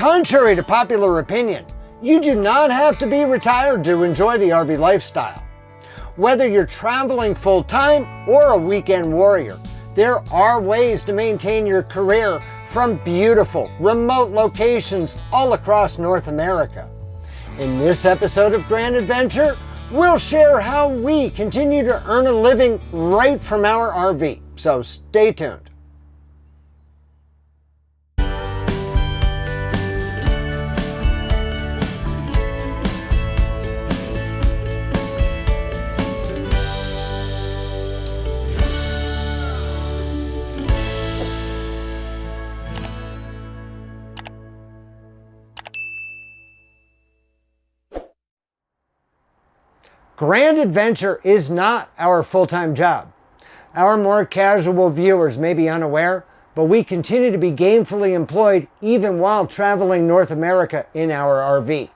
Contrary to popular opinion, you do not have to be retired to enjoy the RV lifestyle. Whether you're traveling full-time or a weekend warrior, there are ways to maintain your career from beautiful, remote locations all across North America. In this episode of Grand Adventure, we'll share how we continue to earn a living right from our RV, so stay tuned. Grand Adventure is not our full-time job. Our more casual viewers may be unaware, but we continue to be gainfully employed even while traveling North America in our RV.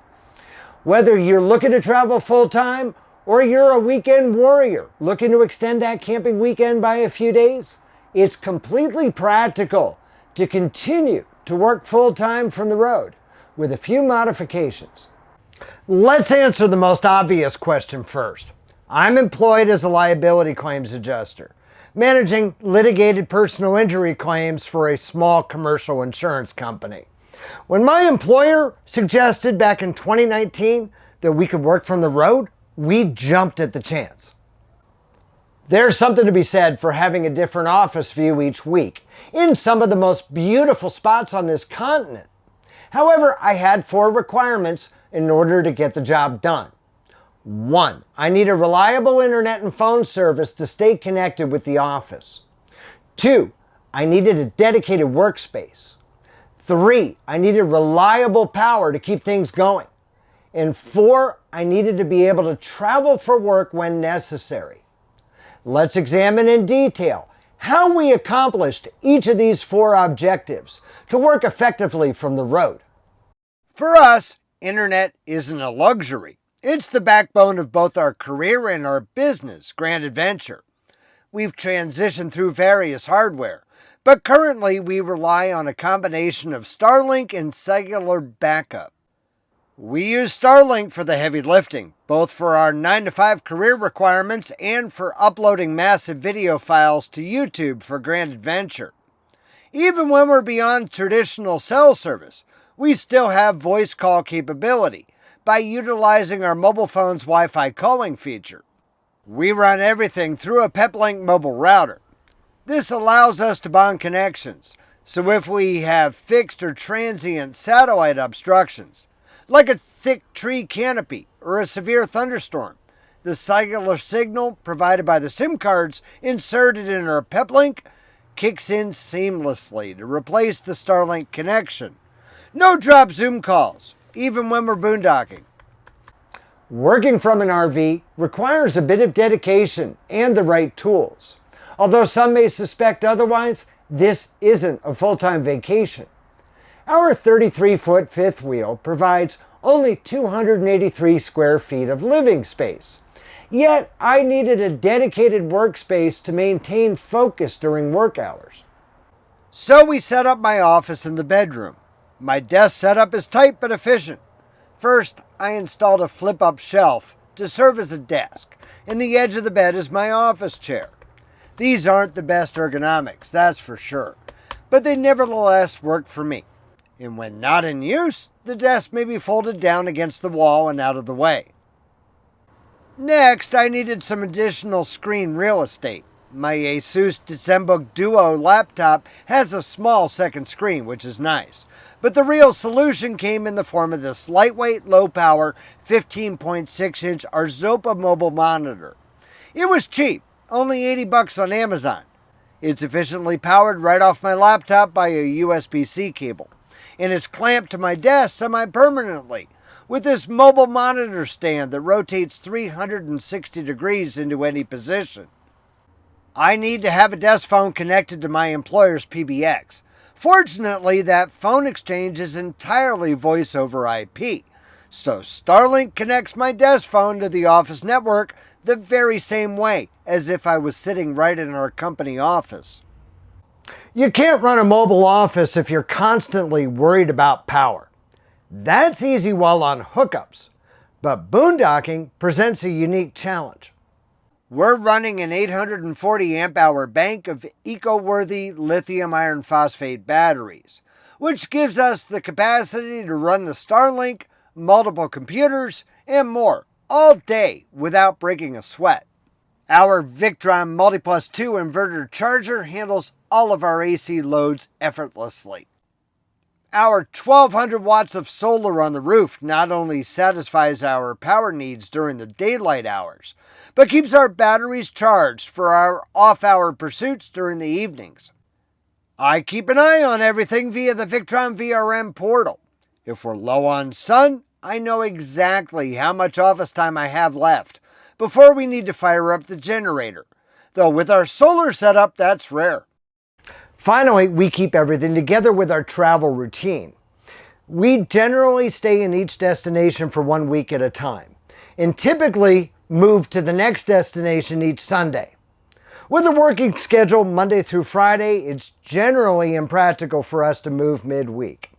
Whether you're looking to travel full-time or you're a weekend warrior looking to extend that camping weekend by a few days, it's completely practical to continue to work full-time from the road with a few modifications. Let's answer the most obvious question first. I'm employed as a liability claims adjuster, managing litigated personal injury claims for a small commercial insurance company. When my employer suggested back in 2019 that we could work from the road, we jumped at the chance. There's something to be said for having a different office view each week in some of the most beautiful spots on this continent. However, I had 4 requirements in order to get the job done. 1, I need a reliable internet and phone service to stay connected with the office. 2, I needed a dedicated workspace. 3, I needed reliable power to keep things going. And 4, I needed to be able to travel for work when necessary. Let's examine in detail how we accomplished each of these 4 objectives to work effectively from the road. For us, internet isn't a luxury. It's the backbone of both our career and our business, Grand Adventure. We've transitioned through various hardware, but currently we rely on a combination of Starlink and cellular backup. We use Starlink for the heavy lifting, both for our 9-to-5 career requirements and for uploading massive video files to YouTube for Grand Adventure. Even when we're beyond traditional cell service, we still have voice call capability by utilizing our mobile phone's Wi-Fi calling feature. We run everything through a Peplink mobile router. This allows us to bond connections, so if we have fixed or transient satellite obstructions, like a thick tree canopy or a severe thunderstorm, the cellular signal provided by the SIM cards inserted in our Peplink kicks in seamlessly to replace the Starlink connection. No drop Zoom calls, even when we're boondocking. Working from an RV requires a bit of dedication and the right tools. Although some may suspect otherwise, this isn't a full-time vacation. Our 33-foot fifth wheel provides only 283 square feet of living space. Yet, I needed a dedicated workspace to maintain focus during work hours. So we set up my office in the bedroom. My desk setup is tight but efficient. First, I installed a flip-up shelf to serve as a desk, and the edge of the bed is my office chair. These aren't the best ergonomics, that's for sure, but they nevertheless work for me. And when not in use, the desk may be folded down against the wall and out of the way. Next, I needed some additional screen real estate. My Asus Zenbook Duo laptop has a small second screen, which is nice. But the real solution came in the form of this lightweight, low-power, 15.6-inch Arzopa mobile monitor. It was cheap, only $80 on Amazon. It's efficiently powered right off my laptop by a USB-C cable, and it's clamped to my desk semi-permanently with this mobile monitor stand that rotates 360 degrees into any position. I need to have a desk phone connected to my employer's PBX. Fortunately, that phone exchange is entirely voice over IP, so Starlink connects my desk phone to the office network the very same way as if I was sitting right in our company office. You can't run a mobile office if you're constantly worried about power. That's easy while on hookups, but boondocking presents a unique challenge. We're running an 840 amp hour bank of eco-worthy lithium iron phosphate batteries, which gives us the capacity to run the Starlink, multiple computers, and more all day without breaking a sweat. Our Victron Multiplus 2 inverter charger handles all of our AC loads effortlessly. Our 1200 watts of solar on the roof not only satisfies our power needs during the daylight hours, but keeps our batteries charged for our off-hour pursuits during the evenings. I keep an eye on everything via the Victron VRM portal. If we're low on sun, I know exactly how much office time I have left before we need to fire up the generator, though with our solar setup, that's rare. Finally, we keep everything together with our travel routine. We generally stay in each destination for 1 week at a time, and typically move to the next destination each Sunday. With a working schedule Monday through Friday, it's generally impractical for us to move midweek.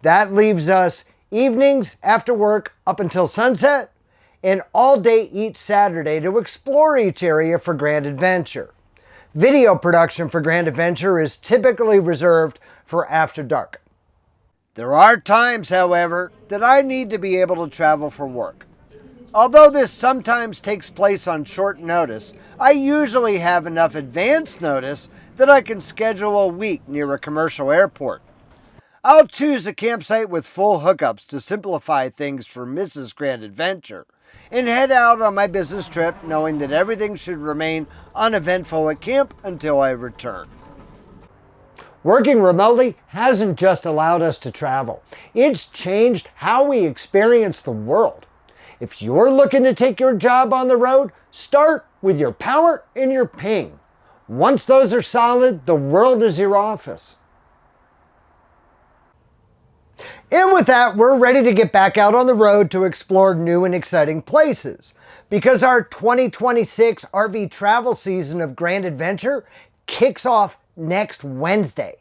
That leaves us evenings after work up until sunset, and all day each Saturday to explore each area for Grand Adventure. Video production for Grand Adventure is typically reserved for after dark. There are times, however, that I need to be able to travel for work. Although this sometimes takes place on short notice, I usually have enough advance notice that I can schedule a week near a commercial airport. I'll choose a campsite with full hookups to simplify things for Mrs. Grand Adventure, and head out on my business trip knowing that everything should remain uneventful at camp until I return. Working remotely hasn't just allowed us to travel. It's changed how we experience the world. If you're looking to take your job on the road, start with your power and your ping. Once those are solid, the world is your office. And with that, we're ready to get back out on the road to explore new and exciting places, because our 2026 RV travel season of Grand Adventure kicks off next Wednesday.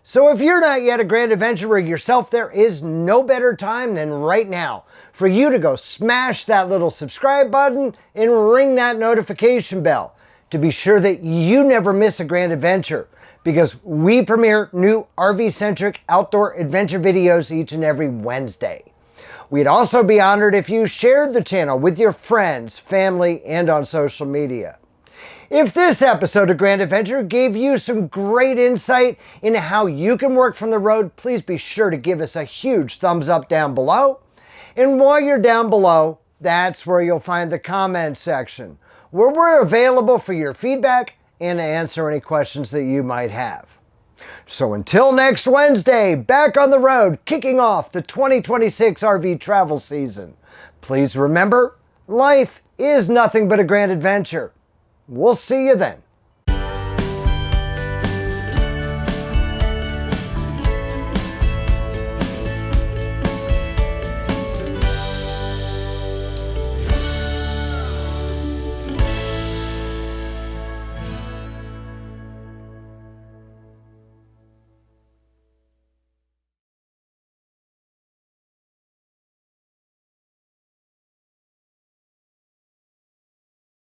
So if you're not yet a Grand Adventurer yourself, there is no better time than right now for you to go smash that little subscribe button and ring that notification bell to be sure that you never miss a Grand Adventure, because we premiere new RV-centric outdoor adventure videos each and every Wednesday. We'd also be honored if you shared the channel with your friends, family, and on social media. If this episode of Grand Adventure gave you some great insight into how you can work from the road, please be sure to give us a huge thumbs up down below. And while you're down below, that's where you'll find the comments section, where we're available for your feedback and to answer any questions that you might have. So until next Wednesday, back on the road, kicking off the 2026 RV travel season, please remember, life is nothing but a grand adventure. We'll see you then.